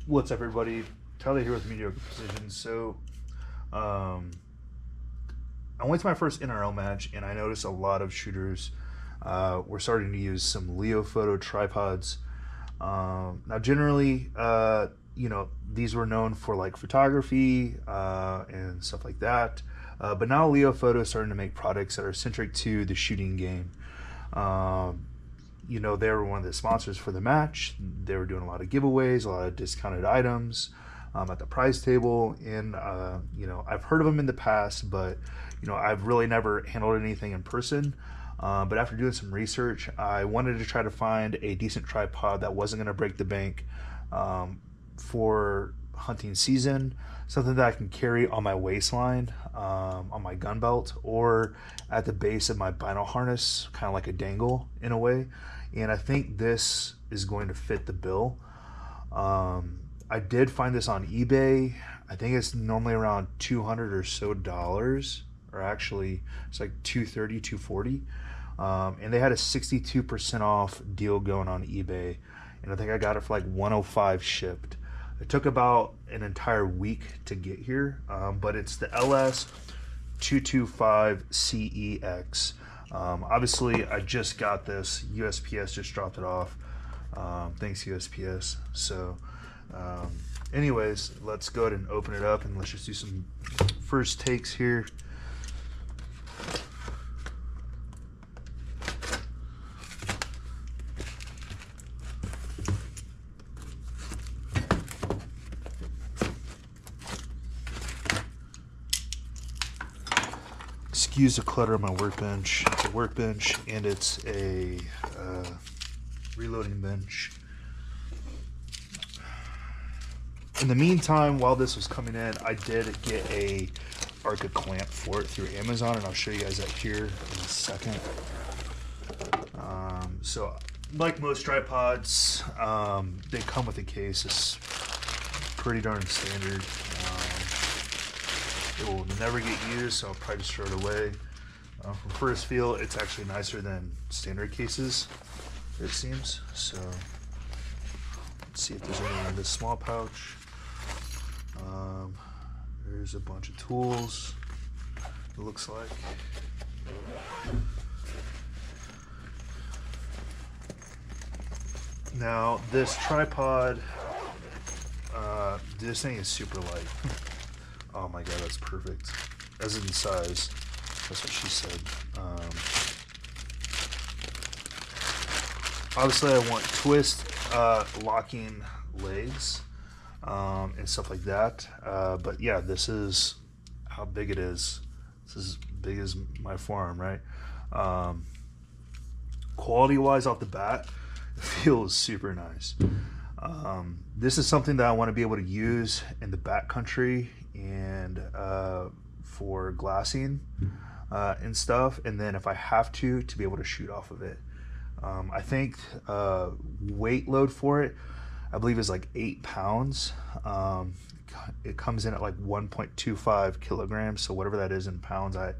What's up, everybody? Tyler here with Mediocre Precision. So, I went to my first NRL match, and I noticed a lot of shooters were starting to use some Leofoto tripods. Now, generally, these were known for like photography and stuff like that. But now Leofoto is starting to make products that are centric to the shooting game. They were one of the sponsors for the match. They were doing a lot of giveaways, a lot of discounted items at the prize table. And, I've heard of them in the past, but, I've really never handled anything in person. But after doing some research, I wanted to try to find a decent tripod that wasn't going to break the bank for hunting season, something that I can carry on my waistline, on my gun belt, or at the base of my vinyl harness, kind of like a dangle in a way. And I think this is going to fit the bill. I did find this on eBay. I think it's normally around $200 or so, or actually it's like $230, $240. And they had a 62% off deal going on eBay, and I think I got it for like $105 shipped. It took about an entire week to get here, but it's the LS-225 CEX. Obviously, I just got this. USPS just dropped it off. Thanks, USPS. So, anyways, let's go ahead and open it up, and let's just do some first takes here. Excuse the clutter on my workbench. It's a workbench, and it's a reloading bench. In the meantime, while this was coming in, I did get a Arca clamp for it through Amazon, and I'll show you guys that here in a second. So, like most tripods, they come with a case. It's pretty darn standard. It will never get used, so I'll probably just throw it away. From first feel, it's actually nicer than standard cases, it seems. So let's see if there's anything in this small pouch. There's a bunch of tools, it looks like. Now, this tripod, this thing is super light. Oh my god, that's perfect. As in size. That's what she said. Obviously, I want twist locking legs and stuff like that. But yeah, this is how big it is. This is as big as my forearm, right? Quality-wise, off the bat, it feels super nice. This is something that I want to be able to use in the backcountry and for glassing and stuff, and then if I have to be able to shoot off of it. I think weight load for it, I believe, is like 8 pounds. It comes in at like 1.25 kilograms, so whatever that is in pounds, I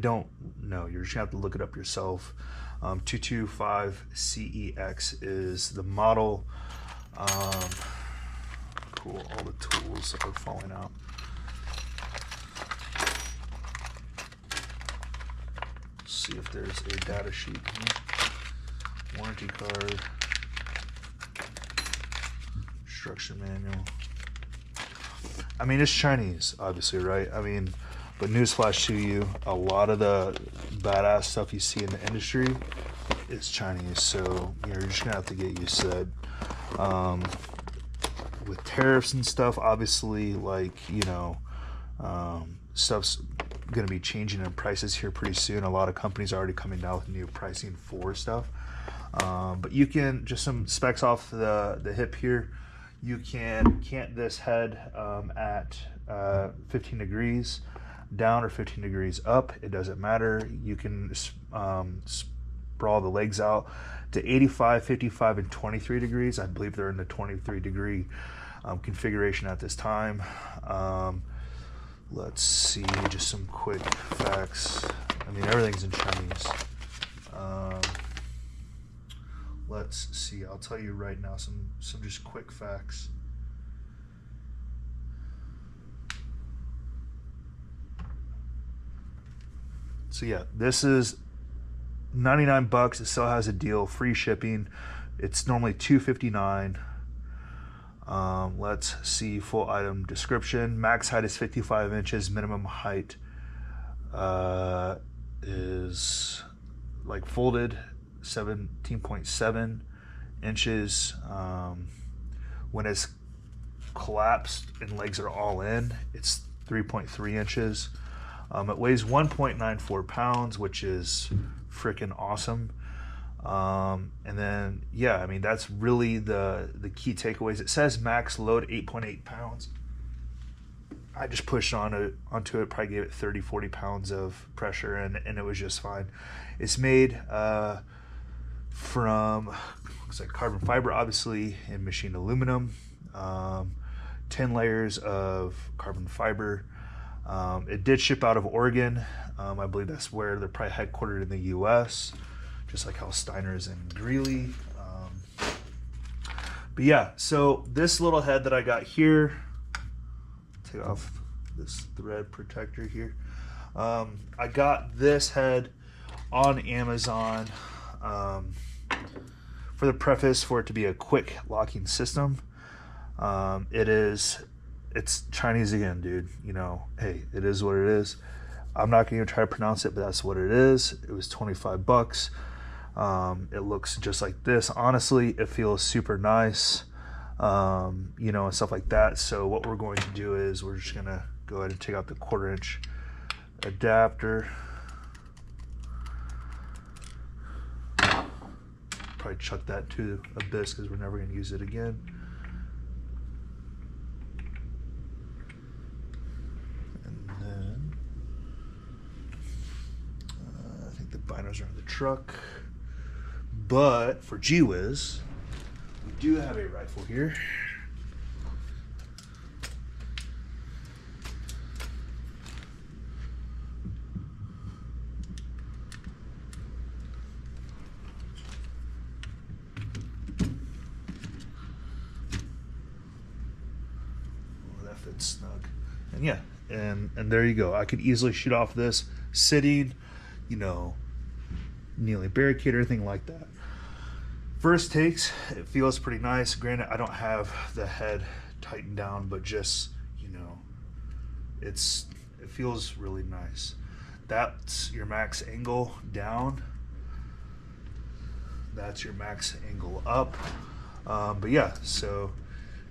don't know. You're just gonna have to look it up yourself. 225 CEX is the model. Cool, all the tools are falling out. See if there's a data sheet here. Warranty card, instruction manual. I mean, it's Chinese, obviously, right? I mean, but newsflash to you, a lot of the badass stuff you see in the industry is Chinese, so you're just gonna have to get used to that. With tariffs and stuff, obviously, like, stuff's going to be changing in prices here pretty soon. A lot of companies are already coming down with new pricing for stuff. But you can, just some specs off the hip here, you can cant this head at 15 degrees down or 15 degrees up. It doesn't matter. You can sprawl the legs out to 85, 55, and 23 degrees. I believe they're in the 23 degree configuration at this time. Let's see, just some quick facts. I mean, everything's in Chinese. Let's see, I'll tell you right now some just quick facts. So yeah, this is 99 bucks. It still has a deal, free shipping. It's normally $259. Let's see full item description. Max height is 55 inches. Minimum height is like folded 17.7 inches. When it's collapsed and legs are all in, it's 3.3 inches. It weighs 1.94 pounds, which is freaking awesome. And then, yeah, I mean, that's really the key takeaways. It says max load 8.8 pounds. I just pushed onto it, probably gave it 30, 40 pounds of pressure, and it was just fine. It's made from, looks like carbon fiber, obviously, and machined aluminum. 10 layers of carbon fiber. It did ship out of Oregon. I believe that's where they're probably headquartered in the U.S., just like how Steiner's and Greeley. But yeah, so this little head that I got here, take off this thread protector here. I got this head on Amazon for the preface for it to be a quick locking system. It's Chinese again, dude. You know, hey, it is what it is. I'm not gonna even try to pronounce it, but that's what it is. It was 25 bucks. It looks just like this. Honestly, it feels super nice, you know, and stuff like that. So what we're going to do is we're just gonna go ahead and take out the 1/4 inch adapter. Probably chuck that to abyss because we're never gonna use it again. And then I think the binders are in the truck. But for G-Wiz, we do have a rifle here. Oh, that fits snug. And yeah, and there you go. I could easily shoot off this sitting, you know, kneeling barricade or anything like that. First takes, it feels pretty nice. Granted, I don't have the head tightened down, but just, you know, it feels really nice. That's your max angle down. That's your max angle up. But yeah, so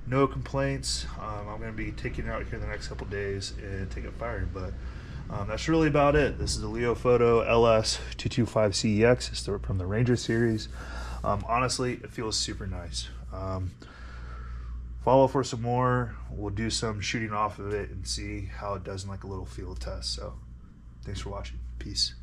no complaints. I'm going to be taking it out here in the next couple days and take it firing, but that's really about it. This is the Leofoto LS-225 CEX. It's from the Ranger series. Honestly, it feels super nice. Follow for some more. We'll do some shooting off of it and see how it does in like a little field test. So thanks for watching. Peace.